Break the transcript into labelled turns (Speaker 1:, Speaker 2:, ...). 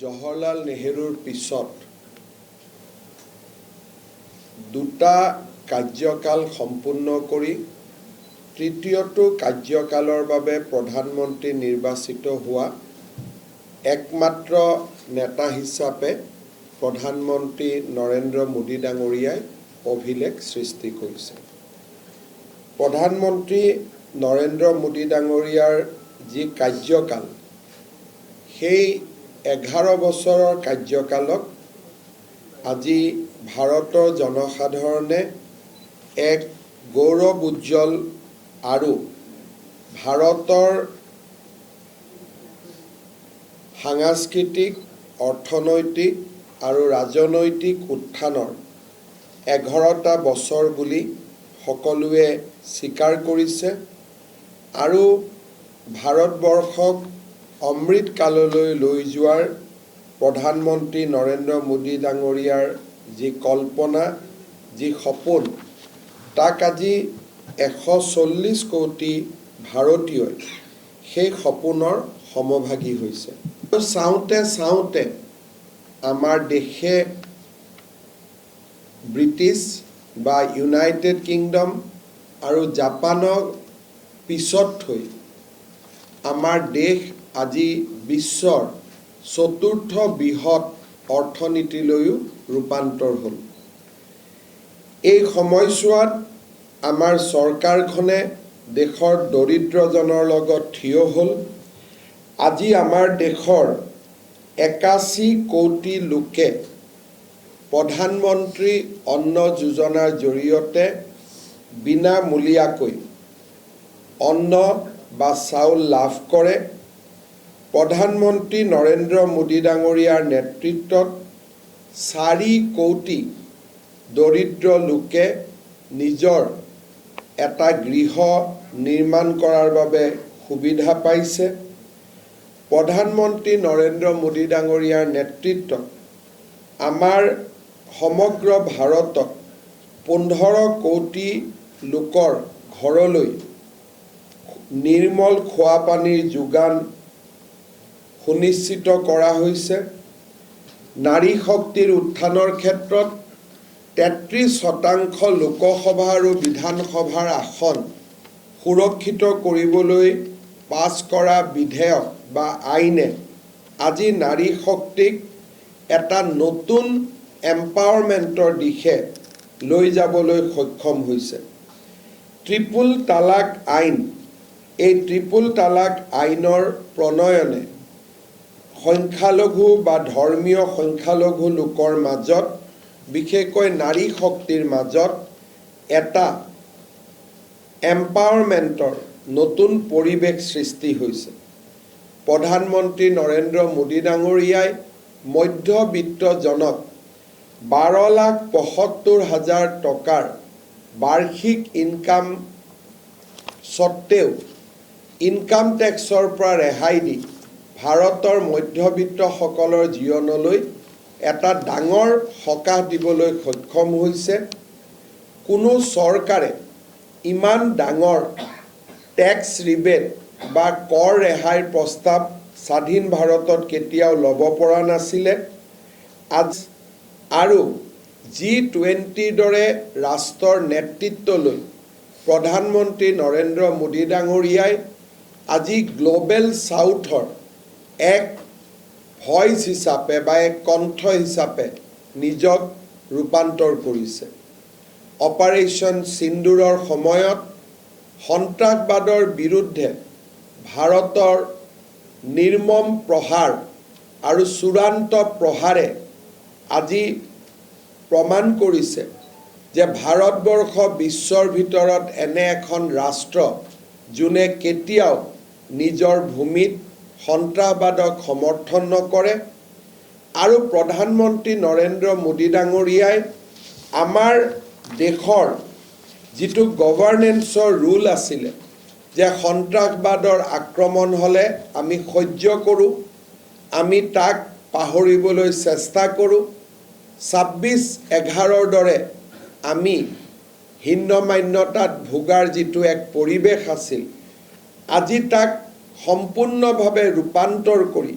Speaker 1: জৱাহৰলাল নেহৰুৰ পিছত দুটা কাৰ্যকাল সম্পূৰ্ণ কৰি তৃতীয়টো কাৰ্যকালৰ বাবে প্ৰধানমন্ত্ৰী নিৰ্বাচিত হোৱা একমাত্ৰ নেতা হিচাপে প্ৰধানমন্ত্ৰী নৰেন্দ্ৰ মোদী ডাঙৰীয়াই অভিলেখ সৃষ্টি কৰিছে। প্ৰধানমন্ত্ৰী নৰেন্দ্ৰ মোদী ডাঙৰীয়াৰ যি কাৰ্যকাল, সেই 11 বছৰৰ কাৰ্যকালক আজি ভাৰতৰ জনসাধাৰণে এক গৌৰৱ উজ্জ্বল আৰু ভাৰতৰ সাংস্কৃতিক, অৰ্থনৈতিক আৰু ৰাজনৈতিক উত্থানৰ 11টা বছৰ বুলি সকলোৱে স্বীকাৰ কৰিছে আৰু ভাৰতবৰ্ষক অমৃত কাললৈ লৈ যোৱাৰ প্ৰধানমন্ত্ৰী নৰেন্দ্ৰ মোদী ডাঙৰীয়াৰ যি কল্পনা, যি সপোন, তাক আজি 140 কোটি ভাৰতীয়ই সেই সপোনৰ সমভাগী হৈছে। চাওঁতে চাওঁতে আমাৰ দেশে ব্ৰিটিছ বা ইউনাইটেড কিংডম আৰু জাপানক পিছত থৈ আমাৰ দেশ আজি বিশ্বৰ 4ৰ্থ বৃহৎ অৰ্থনীতিলৈও ৰূপান্তৰ হ'ল। এই সময়ছোৱাত আমাৰ চৰকাৰখনে দেশৰ দৰিদ্ৰজনৰ লগত থিয় হ'ল। আজি আমাৰ দেশৰ 81 কোটি লোকে প্ৰধানমন্ত্ৰী অন্ন যোজনাৰ জৰিয়তে বিনামূলীয়াকৈ অন্ন বা চাউল লাভ কৰে। প্ৰধানমন্ত্ৰী নৰেন্দ্ৰ মোদী ডাঙৰীয়াৰ নেতৃত্বত 4 কোটি দৰিদ্ৰ লোকে নিজৰ এটা গৃহ নিৰ্মাণ কৰাৰ বাবে সুবিধা পাইছে। প্ৰধানমন্ত্ৰী নৰেন্দ্ৰ মোদী ডাঙৰীয়াৰ নেতৃত্বত আমাৰ সমগ্ৰ ভাৰতত 15 কোটি লোকৰ ঘৰলৈ নিৰ্মল খোৱা পানীৰ যোগান সুনিশ্চিত কৰা হৈছে। নাৰী শক্তিৰ উত্থানৰ ক্ষেত্ৰত 33% লোকসভা আৰু বিধানসভাৰ আসন সুৰক্ষিত কৰিবলৈ পাছ কৰা বিধেয়ক বা আইনে আজি নাৰী শক্তিক এটা নতুন এম্পাৱাৰমেণ্টৰ দিশে লৈ যাবলৈ সক্ষম হৈছে। ট্ৰিপল তালাক আইন, এই ট্ৰিপল তালাক আইনৰ প্ৰণয়নে সংখ্যালঘু বা ধৰ্মীয় সংখ্যালঘু লোকৰ মাজত, বিশেষকৈ নাৰী শক্তিৰ মাজত এটা এম্পাৱাৰমেণ্টৰ নতুন পৰিৱেশ সৃষ্টি হৈছে। প্ৰধানমন্ত্ৰী নৰেন্দ্ৰ মোদী ডাঙৰীয়াই মধ্যবিত্তজনক 12,75,000 টকাৰ বাৰ্ষিক ইনকাম স্বত্তেও ইনকাম টেক্সৰ পৰা ৰেহাই দি ভাৰতৰ মধ্যবিত্তসকলৰ জীৱনলৈ এটা ডাঙৰ সকাহ দিবলৈ সক্ষম হৈছে। কোনো চৰকাৰে ইমান ডাঙৰ টেক্স ৰিবেট বা কৰ ৰেহাইৰ প্ৰস্তাৱ স্বাধীন ভাৰতত কেতিয়াও ল'ব পৰা নাছিলে। আৰু G20ৰ দৰে ৰাষ্ট্ৰৰ নেতৃত্বলৈ প্ৰধানমন্ত্ৰী নৰেন্দ্ৰ মোদী ডাঙৰীয়াই আজি গ্ল'বেল চাউথৰ এক ভইচ হিচাপে বা এক কণ্ঠ হিচাপে নিজক ৰূপান্তৰ কৰিছে। অপাৰেশ্যন সিন্দুৰৰ সময়ত সন্ত্ৰাসবাদৰ বিৰুদ্ধে ভাৰতৰ নিৰ্মম প্ৰহাৰ আৰু চূড়ান্ত প্ৰহাৰে আজি প্ৰমাণ কৰিছে যে ভাৰতবৰ্ষ বিশ্বৰ ভিতৰত এনে এখন ৰাষ্ট্ৰ যোনে কেতিয়াও নিজৰ ভূমিত সন্ত্ৰাসবাদক সমৰ্থন নকৰে। আৰু প্ৰধানমন্ত্ৰী নৰেন্দ্ৰ মোদী ডাঙৰীয়াই আমাৰ দেশৰ যিটো গভাৰ্নেন্সৰ ৰুল আছিলে যে সন্ত্ৰাসবাদৰ আক্ৰমণ হ'লে আমি সহ্য কৰোঁ, আমি তাক পাহৰিবলৈ চেষ্টা কৰোঁ। 26/11ৰ দৰে আমি হীনমান্যতাত ভোগাৰ যিটো এক পৰিৱেশ আছিল, আজি তাক সম্পূৰ্ণভাৱে ৰূপান্তৰ কৰি